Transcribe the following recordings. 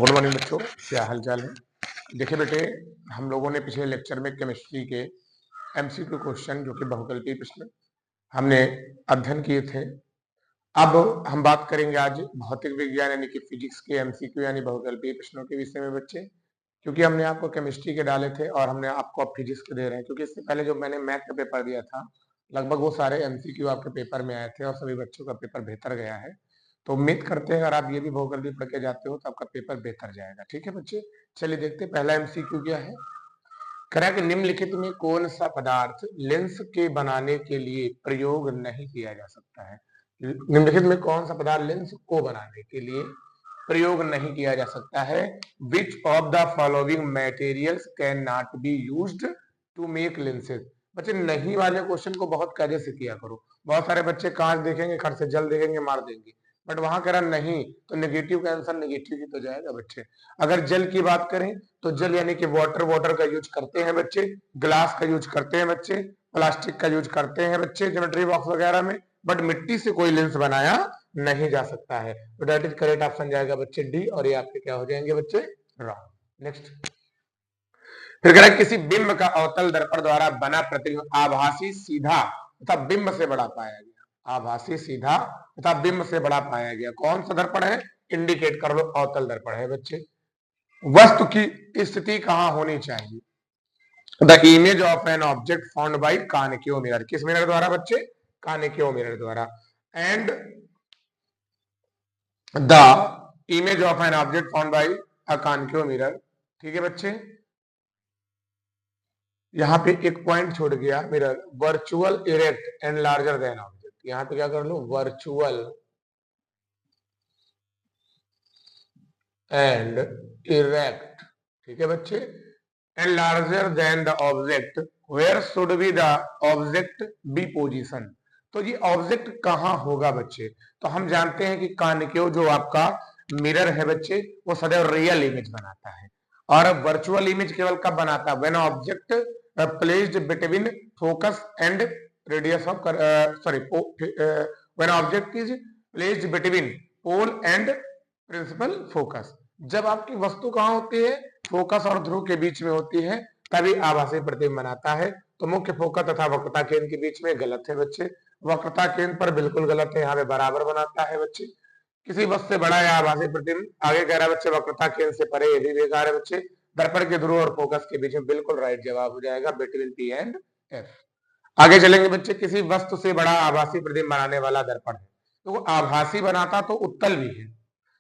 Good morning बच्चों, क्या हालचाल है। देखिए बेटे, हम लोगों ने पिछले लेक्चर में केमिस्ट्री के एमसीक्यू क्वेश्चन जो कि बहुकल्पीय प्रश्न हमने अध्ययन किए थे। अब हम बात करेंगे आज भौतिक विज्ञान यानी कि फिजिक्स के एमसीक्यू यानी बहुकल्पीय प्रश्नों के विषय में बच्चे, क्योंकि हमने आपको केमिस्ट्री के डाले थे और हमने आपको अब फिजिक्स के दे रहे हैं, क्योंकि इससे पहले जो मैंने मैथ का पेपर दिया था लगभग वो सारे एमसीक्यू आपके पेपर में आए थे और सभी बच्चों का पेपर बेहतर गया है। तो उम्मीद करते हैं अगर आप ये भी बहुकल्पी पढ़ के जाते हो तो आपका पेपर बेहतर जाएगा। ठीक है बच्चे, चलिए देखते हैं पहला एमसीक्यू क्या है। कह कि निम्नलिखित में कौन सा पदार्थ लेंस के बनाने के लिए प्रयोग नहीं किया जा सकता है। निम्नलिखित में कौन सा पदार्थ लेंस को बनाने के लिए प्रयोग नहीं किया जा सकता है। Which of the following materials can not be used to make lenses. बच्चे नहीं वाले क्वेश्चन को बहुत कायदे से किया करो। बहुत सारे बच्चे कांच देखेंगे, खट से जल देखेंगे, मार देंगे, बट वहां कह रहा नहीं तो नेगेटिव का आंसर नेगेटिव ही तो जाएगा बच्चे। अगर जल की बात करें तो जल यानी कि वाटर का यूज करते हैं बच्चे, ग्लास का यूज करते हैं बच्चे, प्लास्टिक का यूज करते हैं बच्चे ज्योमेट्री बॉक्स वगैरह में, बट मिट्टी से कोई लेंस बनाया नहीं जा सकता है। तो दैट इज करेक्ट ऑप्शन जाएगा बच्चे डी, और ये आपके क्या हो जाएंगे बच्चे, रॉन्ग। नेक्स्ट, फिर कह रहा है किसी बिंब का अवतल दर्पण द्वारा बना प्रतिबिंब आभासी सीधा तथा बिंब से बड़ा पाया गया। आभासी सीधा तथा बिंब से बड़ा पाया गया। कौन सा दर्पण है, इंडिकेट कर लो, अवतल दर्पण है बच्चे। वस्तु की स्थिति कहां होनी चाहिए, the image of an object found by concave mirror. किस मिरर द्वारा बच्चे, कानकेव मिरर द्वारा। And the image of an object found by a concave mirror. ठीक है बच्चे, यहां पे एक पॉइंट छोड़ गया, mirror virtual erect and larger then object. यहां पे क्या कर लो, वर्चुअल एंड इरेक्ट। ठीक है बच्चे, and larger than the object, where should be the object be position. तो ये ऑब्जेक्ट कहां होगा बच्चे, तो हम जानते हैं कि कानकेव जो आपका मिरर है बच्चे वो सदैव रियल इमेज बनाता है, और वर्चुअल इमेज केवल कब बनाता है, when object placed between focus and radius of sorry when object is placed between pole and principal focus. जब आपकी वस्तु कहां होती है, फोकस और ध्रुव के बीच में होती है, तभी आभासी प्रतिबिंब बनाता है। तो मुख्य फोकस तथा वक्रता केंद्र के बीच में गलत है बच्चे, वक्रता केंद्र पर बिल्कुल गलत है, यहाँ पे बराबर बनाता है बच्चे। किसी वस्तु से बड़ा या आभासी प्रतिबिंब, आगे कह रहा है बच्चे वक्रता केंद्र से परे, ये भी बेकार है बच्चे। दर्पण के ध्रुव और फोकस के बीच में, बिल्कुल राइट जवाब हो जाएगा बिटवीन पी एंड एफ। आगे चलेंगे बच्चे, किसी वस्तु से बड़ा आभासी प्रतिबिंब बनाने वाला दर्पण है, तो वो आभासी बनाता तो उत्तल भी है,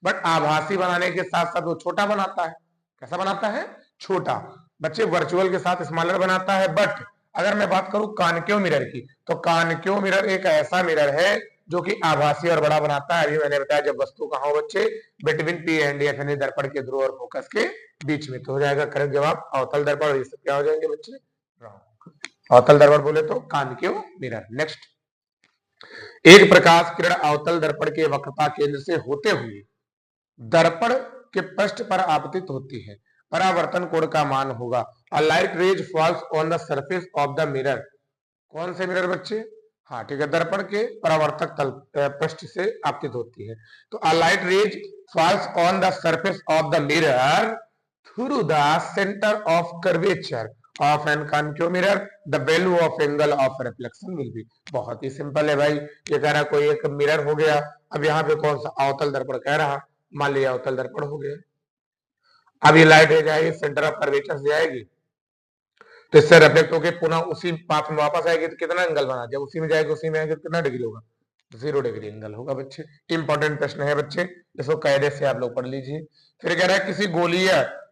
बट आभासी बनाने के साथ साथ वो छोटा बनाता है। कैसा बनाता है, छोटा। बच्चे वर्चुअल के साथ स्मॉलर बनाता है, बट अगर मैं बात करूं कानकेव मिरर की, तो कानकेव मिरर एक ऐसा मिरर है जो कि आभासी और बड़ा बनाता है। अभी मैंने बताया जब वस्तु कहां हो बच्चे, बिटवीन पी एंड एफ यानी दर्पण के ध्रुव और फोकस के बीच में। तो हो जाएगा करेक्ट जवाब अवतल दर्पण। ये सब क्या हो जाएंगे बच्चे, अवतल दर्पण बोले तो कानकेव मिरर। नेक्स्ट, एक प्रकाश किरण अवतल दर्पण के वक्रता केंद्र से होते हुए दर्पण के पृष्ठ पर आपतित होती है, परावर्तन कोण का मान होगा। A light rays falls on the surface of the mirror. कौन से मिरर बच्चे, हाँ ठीक है, दर्पण के परावर्तक तल पृष्ठ से आपतित होती है। तो a light rays falls on the surface of the mirror through the centre of curvature of an concave mirror, the value of angle of reflection will be. बहुत ही सिंपल है भाई, ये कह रहा कोई एक मिरर हो गया, अब यहाँ पे कौन सा अवतल दर्पण कह रहा, मान लिया अवतल दर्पण हो गया। अब ये लाइट है जाएगी सेंटर ऑफ कर्वेचर से जाएगी, तो इससे रिफ्लेक्ट होकर पुनः उसी पाथ में वापस आएगी, तो कितना एंगल बना, जब उसी में जाएगी उसी में आएगी तो कितना डिग्री होगा, 0 डिग्री एंगल होगा बच्चे। इंपॉर्टेंट प्रश्न है बच्चे, इसको कायदे से आप लोग पढ़ लीजिए। फिर कह रहा है किसी गोलीय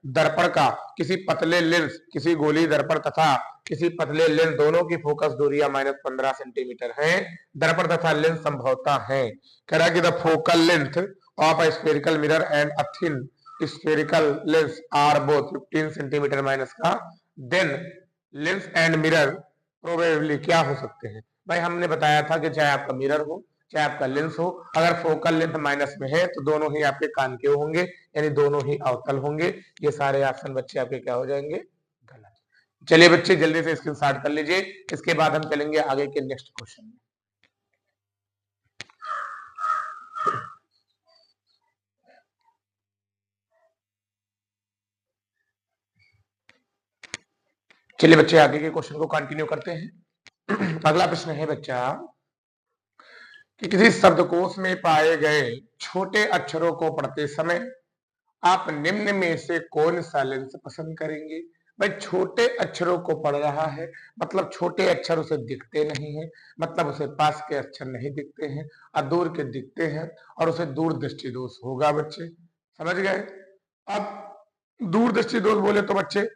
दर्पण का किसी पतले लेंस, किसी गोलीय दर्पण तथा किसी पतले लेंस दोनों की फोकस दूरियां -15 सेंटीमीटर है, दर्पण तथा लेंस संभवतः है। कह रहा है कि the focal length of a spherical mirror and a thin spherical lens are both 15 centimetre minus का, then lens and mirror probably क्या हो सकते हैं। भाई हमने बताया था कि चाहे आपका मिरर हो चाहे आपका लेंस हो, अगर फोकल लेंथ माइनस में है तो दोनों ही आपके कानकेव होंगे, यानी दोनों ही अवतल होंगे। ये सारे ऑप्शन बच्चे आपके क्या हो जाएंगे, गलत। चलिए बच्चे जल्दी से स्क्रीनशॉट कर लीजिए, इसके बाद हम चलेंगे आगे के नेक्स्ट क्वेश्चन में। चलिए बच्चे आगे के क्वेश्चन को कंटिन्यू करते हैं। अगला प्रश्न है बच्चा कि किसी शब्दकोश में पाए गए छोटे अक्षरों को पढ़ते समय आप निम्न में से कौन सा लेंस पसंद करेंगे। भाई छोटे अक्षरों को पढ़ रहा है, मतलब छोटे अक्षर उसे दिखते नहीं है, मतलब उसे पास के अक्षर नहीं दिखते हैं और दूर के दिखते हैं, और उसे दूर दृष्टि दोष होगा बच्चे, समझ गए। अब दूर दृष्टि दोष बोले तो बच्चे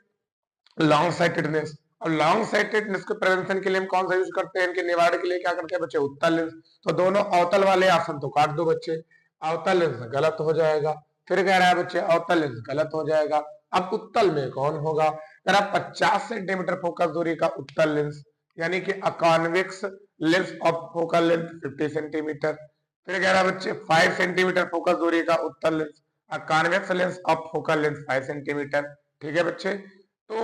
लॉन्ग साइटेडनेस, और लॉन्ग साइटेडनेस के प्रिवेंशन के लिए हम कौन सा यूज करते हैं, इनके निवारण के लिए क्या करते हैं बच्चे, उत्तल लेंस। तो दोनों अवतल वाले आसन तो काट दो बच्चे, अवतल लेंस गलत हो जाएगा। फिर कह रहा है बच्चे अवतल लेंस गलत हो जाएगा। अब उत्तल में कौन होगा, कह रहा 50 सेंटीमीटर फोकस दूरी का उत्तल लेंस, यानी कि convex lens of focal length 50 centimetre. फिर कह रहा है बच्चे 5 सेंटीमीटर फोकस दूरी का उत्तल lens, convex lens of focal length 5 centimetre. ठीक है बच्चे, तो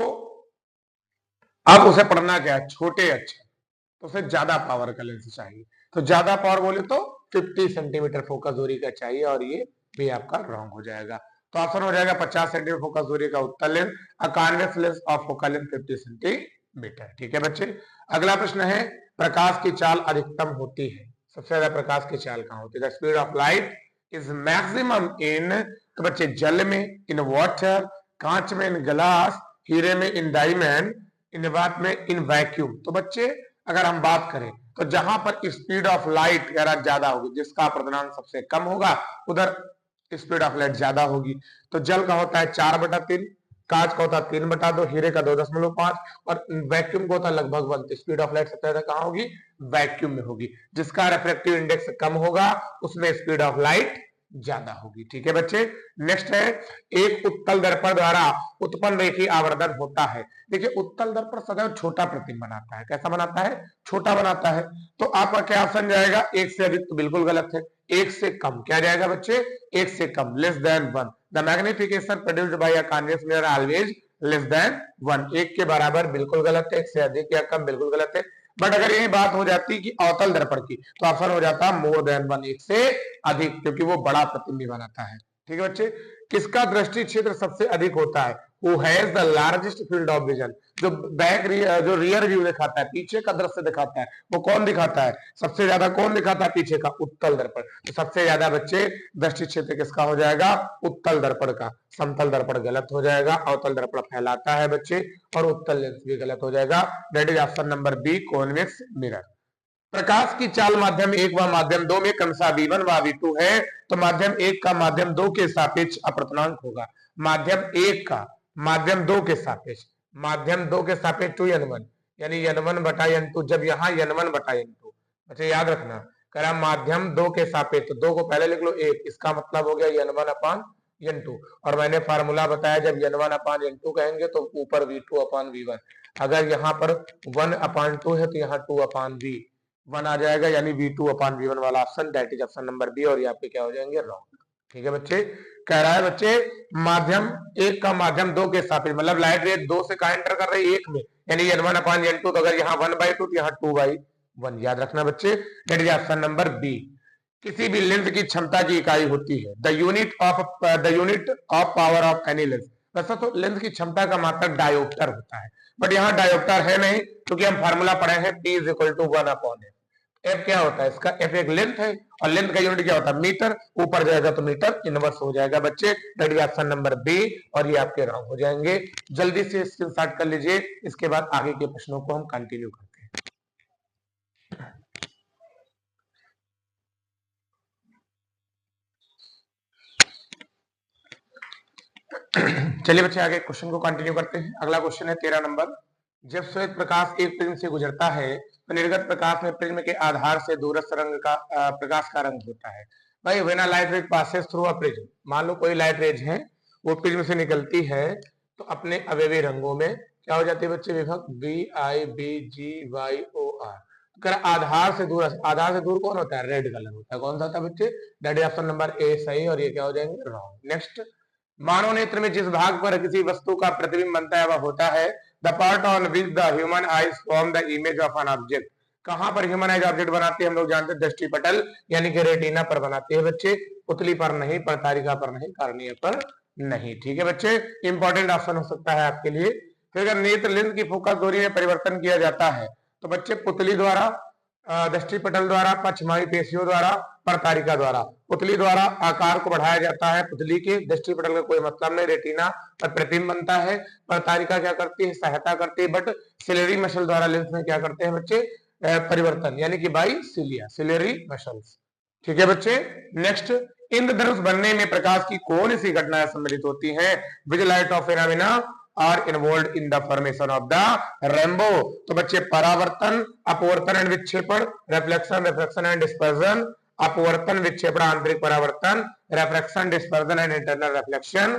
अब उसे पढ़ना क्या है, छोटे अक्षर, तो उसे ज्यादा पावर का लेंस चाहिए। तो ज्यादा पावर बोले तो 50 सेंटीमीटर फोकस दूरी का चाहिए, और ये भी आपका रॉन्ग हो जाएगा। तो ऑप्शन हो जाएगा 50 सेंटीमीटर फोकस दूरी का उत्तल lens, convex lens of focal length 50 centimetre. ठीक है बच्चे, अगला प्रश्न है प्रकाश की चाल अधिकतम होती है, सबसे ज्यादा प्रकाश की चाल कहाँ होती है। The speed of light is maximum in, तो बच्चे जल में, इन वाटर, कांच में, इन ग्लास, हीरे में, इन डायमंड, इन बात में, इन वैक्यूम। तो बच्चे अगर हम बात करें तो जहां पर स्पीड ऑफ लाइट ज्यादा होगी, जिसका अपवर्तनांक सबसे कम होगा उधर स्पीड ऑफ लाइट ज्यादा होगी। तो जल का होता है 4/3, कांच का होता है 3/2, हीरे का 2.5, और वैक्यूम का होता है लगभग 1। स्पीड ऑफ लाइट सबसे ज्यादा कहाँ होगी, वैक्यूम में होगी। जिसका रिफ्रैक्टिव इंडेक्स कम होगा उसमें स्पीड ऑफ लाइट ज्यादा होगी। ठीक है बच्चे, नेक्स्ट है एक उत्तल दर्पण द्वारा उत्पन्न रेखीय आवर्धन होता है। देखिए उत्तल दर्पण सदैव छोटा प्रतिबिंब बनाता है, कैसा बनाता है, छोटा बनाता है। तो आपका क्या ऑप्शन जाएगा, एक से अधिक, तो बिल्कुल गलत है। एक से कम क्या जाएगा बच्चे, एक से कम, less than 1। The magnification produced by a convex mirror always less than 1। एक के बराबर बिल्कुल गलत है, एक से अधिक या कम बिल्कुल गलत है। बट अगर यही बात हो जाती कि अवतल दर्पण की, तो ऑप्शन हो जाता मोर देन 1, एक से अधिक, क्योंकि वो बड़ा प्रतिबिंब बनाता है। ठीक है बच्चे, किसका दृष्टि क्षेत्र सबसे अधिक होता है, who has the largest field of vision. जो जो रियर व्यू दिखाता है, पीछे का दृश्य दिखाता है, वो कौन दिखाता है, सबसे ज्यादा कौन दिखाता है, पीछे का उत्तल दर्पण। तो सबसे ज्यादा बच्चे दृष्टि क्षेत्र किसका हो जाएगा, उत्तल दर्पण का। समतल दर्पण गलत हो जाएगा, अवतल दर्पण फैलाता है बच्चे, और उत्तल लेंस भी गलत हो जाएगा। That is option number B, convex mirror. प्रकाश की चाल माध्यम 1 व माध्यम 2 में क्रमशः V1 व V2 है, तो माध्यम 1 का माध्यम 2 के सापेक्ष अपवर्तनांक होगा। माध्यम 1 का माध्यम 2 के सापेक्ष, माध्यम 2 के सापेक्ष 2n1, यानी n1/n2। जब यहाँ n1/n2, अच्छा याद रखना, कह माध्यम 2 के सापेक्ष, 2 को पहले लिख लो 1, इसका मतलब हो गया n1/n2। और मैंने फार्मूला बताया, जब n1/n2 कहेंगे तो ऊपर V2/V1। अगर यहाँ पर 1/2 है तो यहाँ 2/V1 आ जाएगा, यानी V2/V1 वाला option, that is option number B, और यहाँ पे क्या हो जाएंगे, रॉन्ग। ठीक है बच्चे, कह रहा है बच्चे माध्यम 1 का माध्यम 2 के सापेक्ष, मतलब लाइट रे 2 से कहा एंटर कर रही है 1 में, यानी n1/n2। तो अगर यहाँ 1/2 तो यहाँ 2/1, याद रखना बच्चे, that is option number B. किसी भी लेंस की क्षमता की इकाई होती है the unit of power of any lens. वैसा तो लेंस की क्षमता का मात्रक डायोप्टर होता है, बट यहाँ डायोप्टर है नहीं, क्योंकि हम फार्मूला पढ़े हैं P = 1/f। एफ क्या होता है, इसका एफ एक लेंथ है, और लेंथ का यूनिट क्या होता है, मीटर। ऊपर जाएगा तो मीटर इनवर्स हो जाएगा बच्चे, that is option number B, और ये आपके रॉन्ग हो जाएंगे। जल्दी से स्क्रीनशॉट कर लीजिए, इसके बाद आगे के प्रश्नों को हम कंटिन्यू करते हैं। चलिए बच्चे आगे क्वेश्चन को कंटिन्यू करते हैं। अगला क्वेश्चन है 13 नंबर। जब श्वेत प्रकाश एक प्रिज्म से गुजरता है तो निर्गत प्रकाश में प्रिज्म के आधार से दूरस्थ रंग का प्रकाश का रंग होता है। भाई when a light raise passes through a prism, मान लो कोई लाइट रेज है वो प्रिज्म से निकलती है, तो अपने अवयवी रंगों में क्या हो जाती है बच्चे, विभक्त BIBGYOR। आधार से दूर, आधार से दूर कौन होता है, रेड कलर होता है। कौन सा होता है बच्चे, that is option number A सही, और ये क्या हो जाएंगे, रॉन्ग। नेक्स्ट, मानव नेत्र में जिस भाग पर किसी वस्तु का प्रतिबिंब बनता है वह होता है the part on which the human eyes form the image of an object. कहां पर ह्यूमन आईज ऑब्जेक्ट बनाती है, हम लोग जानते हैं दृष्टि पटल, यानी कि रेटिना पर बनाती है बच्चे, पुतली पर नहीं, परतारिका पर नहीं, कार्निया पर नहीं। ठीक है बच्चे, इंपॉर्टेंट ऑप्शन हो सकता है आपके लिए। फिर अगर नेत्र लेंस की फोकस दूरी में परिवर्तन किया जाता है तो बच्चे पुतली द्वारा, दृष्टिपटल द्वारा, पक्षमावी पेशियों द्वारा, परतारिका द्वारा। पुतली द्वारा आकार को बढ़ाया जाता है पुतली के, दृष्टिपटल का कोई मतलब नहीं, रेटिना पर प्रतिबिंब बनता है। परतारिका क्या करती है, सहायता करती है, बट सिलेरी मसल द्वारा लेंस में क्या करते हैं बच्चे, परिवर्तन, यानी कि बाई सिलिया, सिलेरी मसल्स। ठीक है बच्चे। नेक्स्ट, इंद्रधनुष बनने में प्रकाश की कौन सी घटनाएं सम्मिलित होती हैं? Which light of phenomena are involved in the formation of the rainbow. तो बच्चे परावर्तन, अपवर्तन एंड विक्षेपण, रिफ्लेक्शन, रिफ्रैक्शन एंड डिस्पर्जन, अपवर्तन, विक्षेपण, आंतरिक परावर्तन, refraction, dispersion and internal reflection,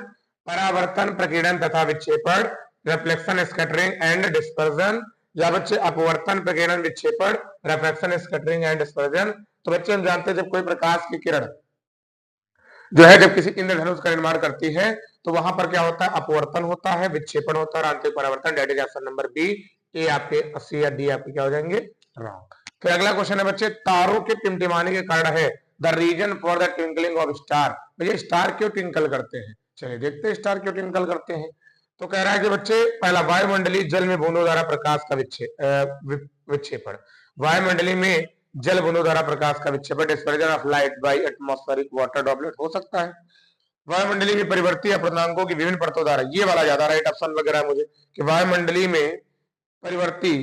परावर्तन, प्रकीर्णन तथा विक्षेपण, रिफ्लेक्शन, स्कैटरिंग एंड डिस्पर्जन, या बच्चे अपवर्तन, प्रकीर्णन, विक्षेपण, रिफ्रैक्शन, स्कैटरिंग एंड डिस्पर्जन। तो बच्चे हम जानते हैं जब कोई प्रकाश की किरण जो है जब किसी इंद्रधनुष का निर्माण करती है तो वहां पर क्या होता है, अपवर्तन होता है, विक्षेपण होता है और आंतरिक परावर्तन। That is option number B. ए आपके 80 या डी आपके क्या हो जाएंगे, रॉन्ग। फिर अगला क्वेश्चन है बच्चे, तारों के टिमटिमाने के कारण है the reason for the twinkling of star. भैया स्टार क्यों ट्विंकल करते हैं, चलिए देखते हैं स्टार क्यों ट्विंकल करते हैं। तो कह रहा है कि बच्चे पहला, वायुमंडलीय जल में बूंदों द्वारा प्रकाश का विक्षेपण, वायुमंडली में जल बूंदों द्वारा प्रकाश का विक्षेपण, dispersion of light bye atmospheric water droplet हो सकता है। वायुमंडली में परिवर्ती अपवर्तनांकों की विभिन्न परतों द्वारा, ये वाला ज्यादा राइट ऑप्शन लग रहा है मुझे कि वायुमंडली में परिवर्ती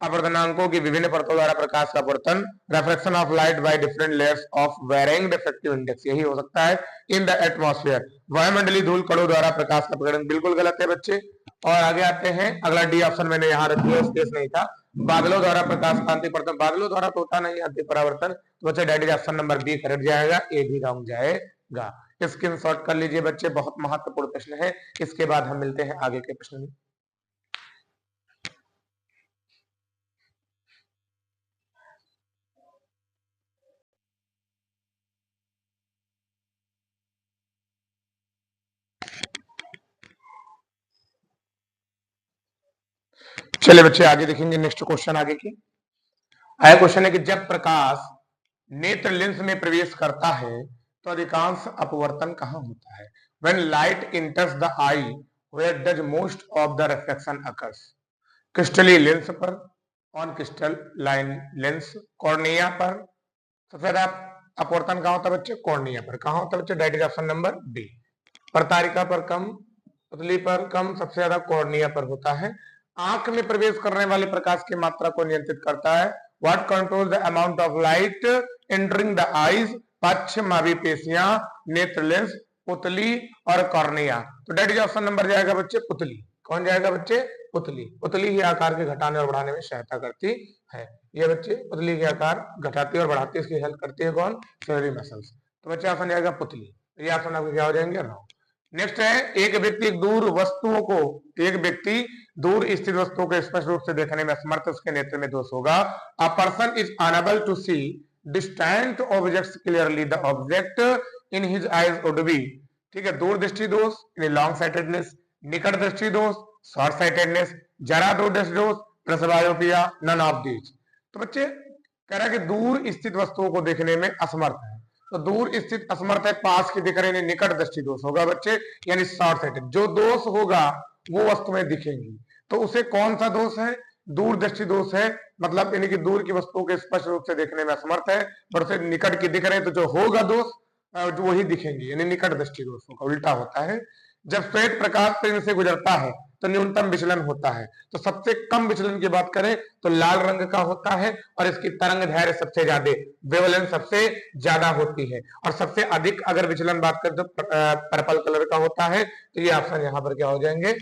अपवर्तनांकों की विभिन्न परतों द्वारा प्रकाश का अपवर्तन, refraction of light by different layers of varying diffractive index, यही हो सकता है इन द एटमॉस्फेयर। वायुमंडलीय धूल कणों द्वारा प्रकाश का प्रकरण, बिल्कुल गलत है बच्चे। और आगे आते हैं, अगला डी ऑप्शन मैंने यहाँ रख दिया, स्पेस नहीं था। बादलों द्वारा प्रकाश का आंतरिक परावर्तन, बादलों द्वारा तो होता नहीं आंतरिक परावर्तन, तो बच्चे that is option number B correct जाएगा, ए भी रॉन्ग जाएगा। स्क्रीनशॉट कर लीजिए बच्चे, बहुत महत्वपूर्ण प्रश्न है। इसके बाद हम मिलते हैं आगे के प्रश्न में। चलिए बच्चे आगे देखेंगे, नेक्स्ट क्वेश्चन आगे की आया क्वेश्चन है कि जब प्रकाश नेत्र लेंस में प्रवेश करता है तो अधिकांश अपवर्तन कहां होता है? When light enters the eye, where does most of the reflection occurs? क्रिस्टलीय लेंस पर, ऑन क्रिस्टलाइन लेंस, कॉर्निया पर। सबसे ज्यादा अपवर्तन कहां होता है बच्चे? कॉर्निया पर। कहां होता है बच्चे? That is option number B. परतारिका पर कम, पुतली पर कम, सबसे ज्यादा कॉर्निया पर होता है। आंख में प्रवेश करने वाले प्रकाश की मात्रा को नियंत्रित करता है। What control the amount of light entering the eyes? पक्षमावी पेशियां, नेत्र लेंस, पुतली और कॉर्निया। तो डेट इज ऑप्शन नंबर जाएगा बच्चे पुतली। कौन जाएगा बच्चे? पुतली। पुतली ही आकार के घटाने और बढ़ाने में सहायता करती है। ये बच्चे पुतली के आकार घटाती है और बढ़ाती है, इसकी हेल्प करती है कौन? Ciliary muscles. तो बच्चे ऑप्शन जाएगा पुतली। ये ऑप्शन आपके क्या हो जाएंगे? रॉन्ग। नेक्स्ट है, एक व्यक्ति दूर स्थित वस्तुओं को स्पष्ट रूप से देखने में असमर्थ, उसके नेत्र में दोष होगा। A person is unable to see distant objects clearly, the object in his eyes would be, ठीक है, दूरदृष्टि दोष, लॉन्ग साइटेडनेस, निकट दृष्टि दोष, शॉर्ट साइटेडनेस, जरा दूरदृष्टि दोष, प्रेसबायोपिया, नन ऑफ दीज। तो बच्चे कह रहा है कि दूर स्थित वस्तुओं को देखने में असमर्थ है, तो दूर स्थित असमर्थ है, पास की दिख रही है, निकट दृष्टि दोष होगा बच्चे, यानी शॉर्ट साइटेड। जो दोष होगा वो वस्तुएं दिखेंगी, तो उसे कौन सा दोष है? दूर दृष्टि दोष है, मतलब यानी कि दूर की वस्तुओं को स्पष्ट रूप से देखने में असमर्थ है, पर उसे निकट की दिख रहे हैं, तो जो होगा दोष जो वही दिखेंगे, यानी निकट दृष्टि दोष होगा। उल्टा होता है, जब श्वेत प्रकाश पेन से गुजरता है तो न्यूनतम विचलन होता है। तो सबसे कम विचलन की बात करें तो लाल रंग का होता है, और इसकी तरंग दैर्घ्य सबसे ज्यादा, वेवलेंथ सबसे ज्यादा होती है। और सबसे अधिक अगर विचलन बात करें तो पर्पल कलर का होता है। तो ये ऑप्शन यहाँ पर क्या हो जाएंगे?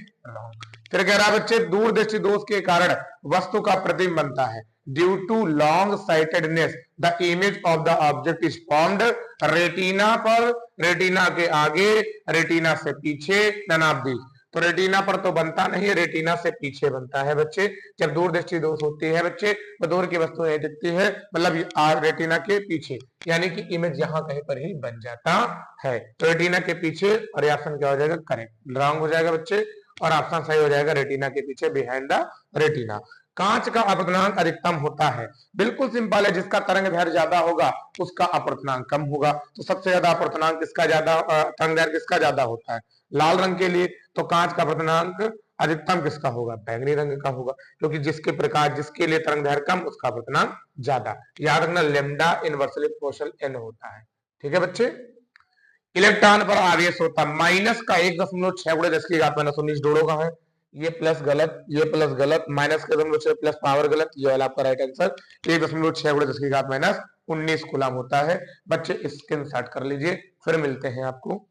फिर कह रहा है बच्चे, दूरदृष्टि दोष के कारण वस्तु का प्रतिबिंब बनता है। Due to long sightedness the image of the object is formed retina पर, रेटिना के आगे, रेटिना से पीछे, नन ऑफ दीज। तो रेटिना पर तो बनता नहीं है, रेटिना से पीछे बनता है बच्चे। जब दूरदृष्टि दोष होती है बच्चे तो दूर की वस्तु नहीं दिखती है, मतलब रेटिना के पीछे, यानी कि इमेज यहाँ कहीं पर ही बन जाता है। तो रेटिना के पीछे, और ये ऑप्शन क्या हो जाएगा? करेक्ट। रॉन्ग हो जाएगा बच्चे, और ऑप्शन सही हो जाएगा रेटिना के पीछे, बिहाइंड द रेटिना। कांच का अपवर्तनांक अधिकतम होता है, बिल्कुल सिंपल है, जिसका तरंग दैर्घ्य ज्यादा होगा उसका अपवर्तनांक कम होगा। तो सबसे ज्यादा अपवर्तनांक किसका ज्यादा, तरंग दैर्घ्य किसका ज्यादा होता है? लाल रंग के लिए। तो कांच का अपवर्तनांक अधिकतम किसका होगा, बैंगनी रंग का होगा, क्योंकि जिसके प्रकाश जिसके लिए तरंग दैर्घ्य कम उसका अपवर्तनांक ज्यादा। याद रखना लैम्डा इनवर्सली प्रोपोर्शनल n होता है। ठीक है बच्चे। इलेक्ट्रॉन पर आवेश होता माइनस का 1.6 × 10⁻⁹ डोड़ों का है। ये प्लस गलत, ये प्लस गलत, माइनस के 1.6 प्लस पावर गलत, ये वाला आपका राइट आंसर 1.6 × 10⁻⁹ कूलम होता है। बच्चे स्क्रीनशॉट कर लीजिए, फिर मिलते हैं आपको